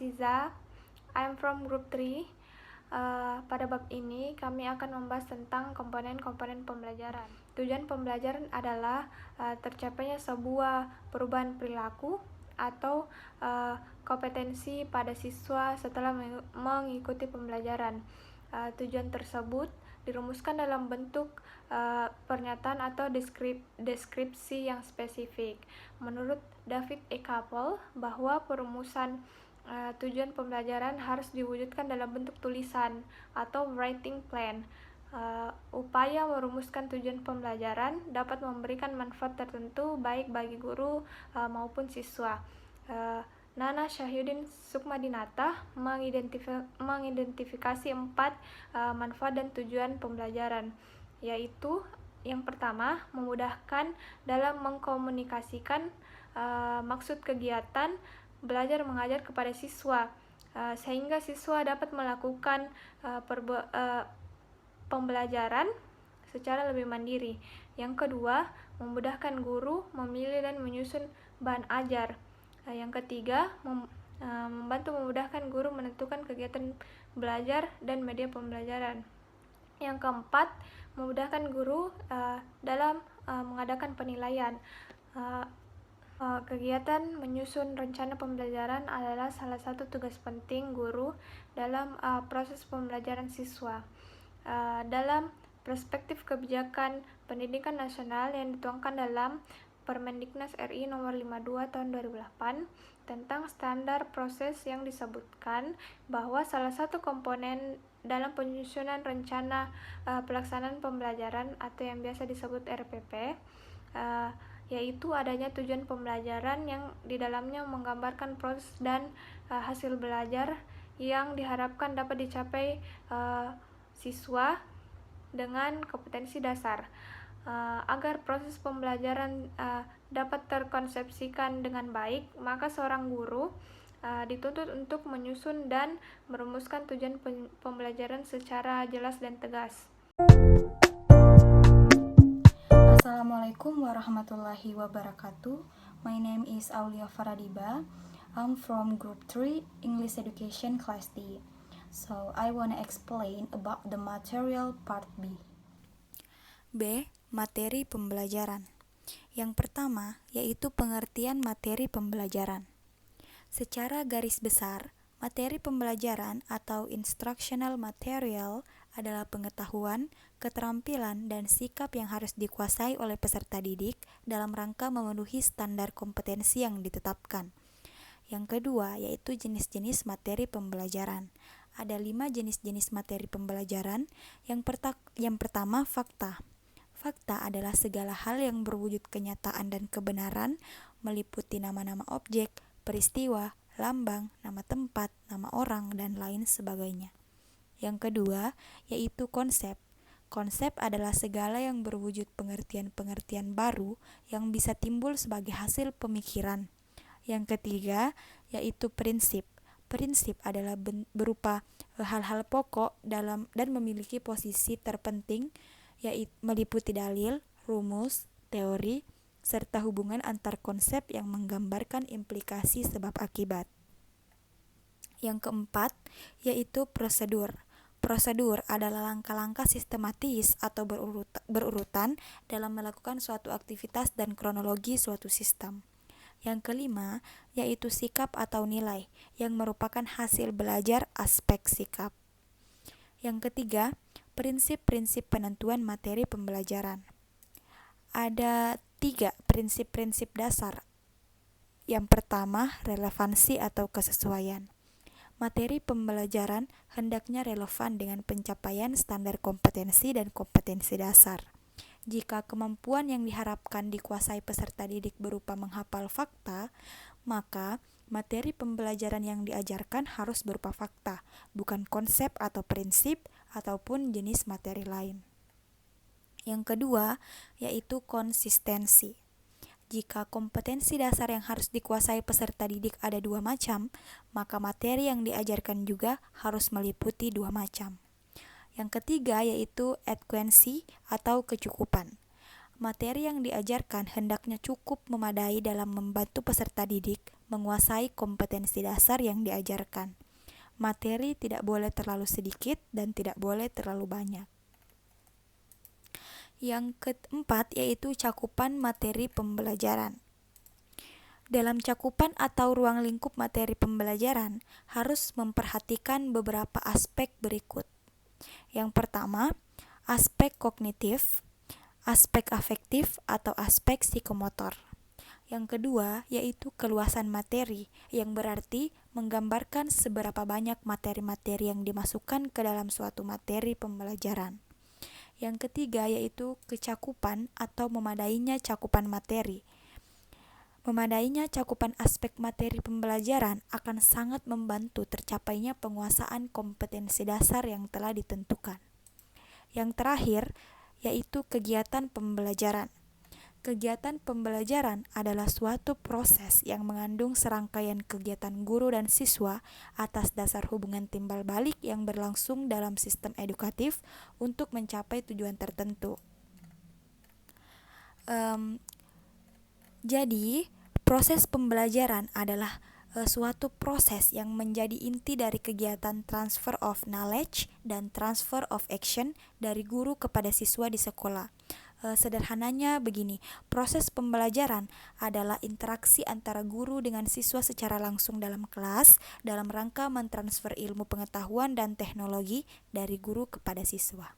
Aziza. I'm from Group 3. Pada bab ini kami akan membahas tentang komponen-komponen pembelajaran. Tujuan pembelajaran adalah tercapainya sebuah perubahan perilaku atau kompetensi pada siswa setelah mengikuti pembelajaran. Tujuan tersebut dirumuskan dalam bentuk pernyataan atau deskripsi yang spesifik. Menurut David E. Kapel, bahwa perumusan tujuan pembelajaran harus diwujudkan dalam bentuk tulisan atau writing plan. Upaya merumuskan tujuan pembelajaran dapat memberikan manfaat tertentu baik bagi guru maupun siswa. Nana Syahyuddin Sukmadinata mengidentifikasi 4 manfaat dan tujuan pembelajaran, yaitu yang pertama, memudahkan dalam mengkomunikasikan maksud kegiatan belajar mengajar kepada siswa, sehingga siswa dapat melakukan pembelajaran secara lebih mandiri. Yang kedua, memudahkan guru memilih dan menyusun bahan ajar. Yang ketiga, membantu memudahkan guru menentukan kegiatan belajar dan media pembelajaran. Yang keempat, memudahkan guru dalam mengadakan penilaian. Kegiatan menyusun rencana pembelajaran adalah salah satu tugas penting guru dalam proses pembelajaran siswa. Dalam perspektif kebijakan pendidikan nasional yang dituangkan dalam Permendiknas RI nomor 52 tahun 2008 tentang standar proses yang disebutkan bahwa salah satu komponen dalam penyusunan rencana pelaksanaan pembelajaran atau yang biasa disebut RPP yaitu adanya tujuan pembelajaran yang di dalamnya menggambarkan proses dan hasil belajar yang diharapkan dapat dicapai siswa dengan kompetensi dasar. Agar proses pembelajaran dapat terkonsepsikan dengan baik, maka seorang guru dituntut untuk menyusun dan merumuskan tujuan pembelajaran secara jelas dan tegas. Assalamualaikum warahmatullahi wabarakatuh. My name is Aulia Faradiba. I'm from Group 3 English Education Class D. So I want to explain about the material part B. B. Materi pembelajaran. Yang pertama yaitu pengertian materi pembelajaran. Secara garis besar, materi pembelajaran atau instructional material adalah pengetahuan, keterampilan, dan sikap yang harus dikuasai oleh peserta didik dalam rangka memenuhi standar kompetensi yang ditetapkan. Yang kedua yaitu jenis-jenis materi pembelajaran. Ada 5 jenis-jenis materi pembelajaran. Yang pertama, fakta. Fakta adalah segala hal yang berwujud kenyataan dan kebenaran, meliputi nama-nama objek, peristiwa, lambang, nama tempat, nama orang, dan lain sebagainya. Yang kedua, yaitu konsep. Konsep adalah segala yang berwujud pengertian-pengertian baru yang bisa timbul sebagai hasil pemikiran. Yang ketiga, yaitu prinsip. Prinsip adalah berupa hal-hal pokok dan memiliki posisi terpenting, yaitu meliputi dalil, rumus, teori, serta hubungan antar konsep yang menggambarkan implikasi sebab akibat. Yang keempat, yaitu prosedur. Prosedur adalah langkah-langkah sistematis atau berurutan dalam melakukan suatu aktivitas dan kronologi suatu sistem. Yang kelima, yaitu sikap atau nilai, yang merupakan hasil belajar aspek sikap. Yang ketiga, prinsip-prinsip penentuan materi pembelajaran. Ada 3 prinsip-prinsip dasar. Yang pertama, relevansi atau kesesuaian. Materi pembelajaran hendaknya relevan dengan pencapaian standar kompetensi dan kompetensi dasar. Jika kemampuan yang diharapkan dikuasai peserta didik berupa menghafal fakta, maka materi pembelajaran yang diajarkan harus berupa fakta, bukan konsep atau prinsip ataupun jenis materi lain. Yang kedua, yaitu konsistensi. Jika kompetensi dasar yang harus dikuasai peserta didik ada 2 macam, maka materi yang diajarkan juga harus meliputi 2 macam. Yang ketiga yaitu adekuensi atau kecukupan. Materi yang diajarkan hendaknya cukup memadai dalam membantu peserta didik menguasai kompetensi dasar yang diajarkan. Materi tidak boleh terlalu sedikit dan tidak boleh terlalu banyak. Yang keempat yaitu cakupan materi pembelajaran. Dalam cakupan atau ruang lingkup materi pembelajaran harus memperhatikan beberapa aspek berikut. Yang pertama, aspek kognitif, aspek afektif atau aspek psikomotor. Yang kedua, yaitu keluasan materi, yang berarti menggambarkan seberapa banyak materi-materi yang dimasukkan ke dalam suatu materi pembelajaran. Yang ketiga, yaitu kecakupan atau memadainya cakupan materi. Memadainya cakupan aspek materi pembelajaran akan sangat membantu tercapainya penguasaan kompetensi dasar yang telah ditentukan. Yang terakhir, yaitu kegiatan pembelajaran. Kegiatan pembelajaran adalah suatu proses yang mengandung serangkaian kegiatan guru dan siswa atas dasar hubungan timbal balik yang berlangsung dalam sistem edukatif untuk mencapai tujuan tertentu. Jadi, proses pembelajaran adalah suatu proses yang menjadi inti dari kegiatan transfer of knowledge dan transfer of action dari guru kepada siswa di sekolah. Sederhananya begini, proses pembelajaran adalah interaksi antara guru dengan siswa secara langsung dalam kelas dalam rangka mentransfer ilmu pengetahuan dan teknologi dari guru kepada siswa.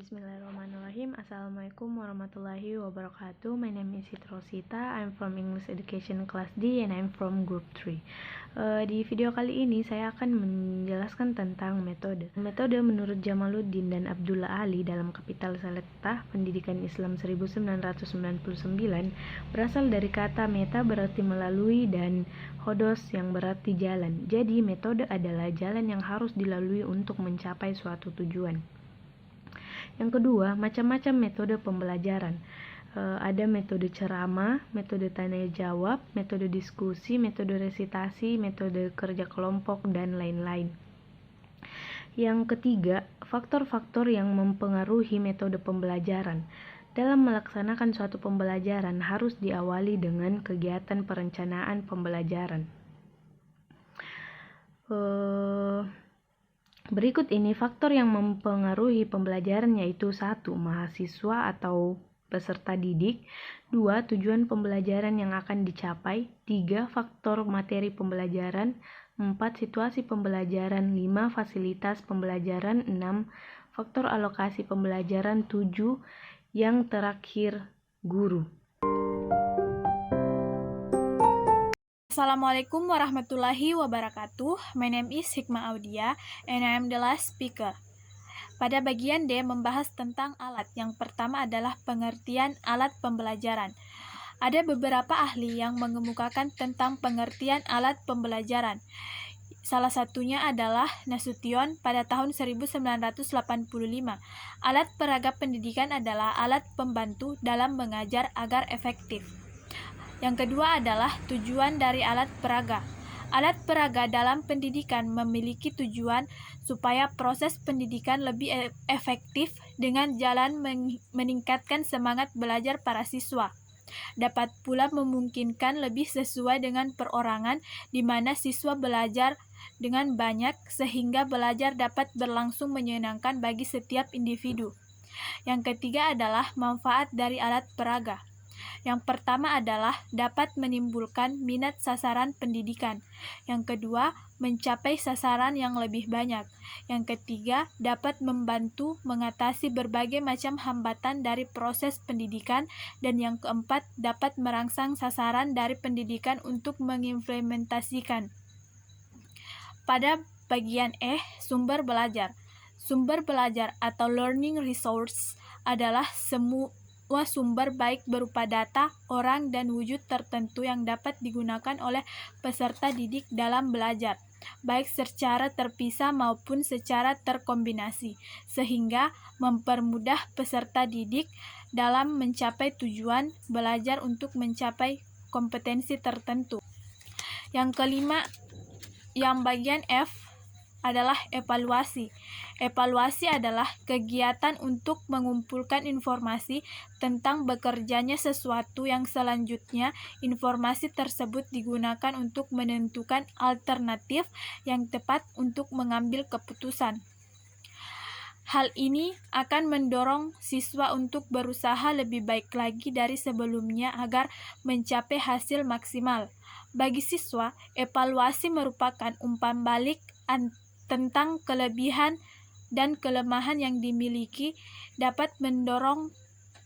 Bismillahirrahmanirrahim. Assalamualaikum warahmatullahi wabarakatuh. My name is Rosita. I'm from English Education Class D and I'm from Group 3. Di video kali ini saya akan menjelaskan tentang metode. Metode menurut Jamaluddin dan Abdullah Ali dalam Kapital Selektah Pendidikan Islam 1999 berasal dari kata meta berarti melalui dan hodos yang berarti jalan. Jadi metode adalah jalan yang harus dilalui untuk mencapai suatu tujuan. Yang kedua, macam-macam metode pembelajaran. Ada metode ceramah, metode tanya jawab, metode diskusi, metode resitasi, metode kerja kelompok, dan lain-lain. Yang ketiga, faktor-faktor yang mempengaruhi metode pembelajaran. Dalam melaksanakan suatu pembelajaran harus diawali dengan kegiatan perencanaan pembelajaran. Berikut ini faktor yang mempengaruhi pembelajaran yaitu 1. Mahasiswa atau peserta didik, 2. Tujuan pembelajaran yang akan dicapai, 3. Faktor materi pembelajaran, 4. Situasi pembelajaran, 5. Fasilitas pembelajaran, 6. Faktor alokasi pembelajaran, 7. Yang terakhir, guru. Assalamualaikum warahmatullahi wabarakatuh. My name is Hikmah Audia and I am the last speaker. Pada bagian D membahas tentang alat. Yang pertama adalah pengertian alat pembelajaran. Ada beberapa ahli yang mengemukakan tentang pengertian alat pembelajaran. Salah satunya adalah Nasution pada tahun 1985. Alat peraga pendidikan adalah alat pembantu dalam mengajar agar efektif. Yang kedua adalah tujuan dari alat peraga. Alat peraga dalam pendidikan memiliki tujuan supaya proses pendidikan lebih efektif dengan jalan meningkatkan semangat belajar para siswa. Dapat pula memungkinkan lebih sesuai dengan perorangan di mana siswa belajar dengan banyak sehingga belajar dapat berlangsung menyenangkan bagi setiap individu. Yang ketiga adalah manfaat dari alat peraga. Yang pertama adalah dapat menimbulkan minat sasaran pendidikan. Yang kedua, mencapai sasaran yang lebih banyak. Yang ketiga, dapat membantu mengatasi berbagai macam hambatan dari proses pendidikan. Dan yang keempat, dapat merangsang sasaran dari pendidikan untuk mengimplementasikan. Pada bagian E, sumber belajar. Sumber belajar atau learning resource adalah semua sumber baik berupa data, orang, dan wujud tertentu yang dapat digunakan oleh peserta didik dalam belajar, baik secara terpisah maupun secara terkombinasi, sehingga mempermudah peserta didik dalam mencapai tujuan belajar untuk mencapai kompetensi tertentu. Yang kelima, yang bagian F, adalah evaluasi. Evaluasi adalah kegiatan untuk mengumpulkan informasi tentang bekerjanya sesuatu yang selanjutnya informasi tersebut digunakan untuk menentukan alternatif yang tepat untuk mengambil keputusan. Hal ini akan mendorong siswa untuk berusaha lebih baik lagi dari sebelumnya agar mencapai hasil maksimal. Bagi siswa, evaluasi merupakan umpan balik tentang kelebihan dan kelemahan yang dimiliki, dapat mendorong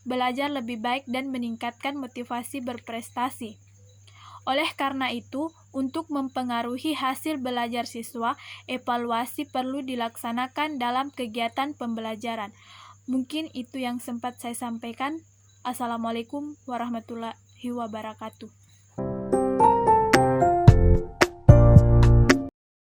belajar lebih baik dan meningkatkan motivasi berprestasi. Oleh karena itu, untuk mempengaruhi hasil belajar siswa, evaluasi perlu dilaksanakan dalam kegiatan pembelajaran. Mungkin itu yang sempat saya sampaikan. Assalamualaikum warahmatullahi wabarakatuh.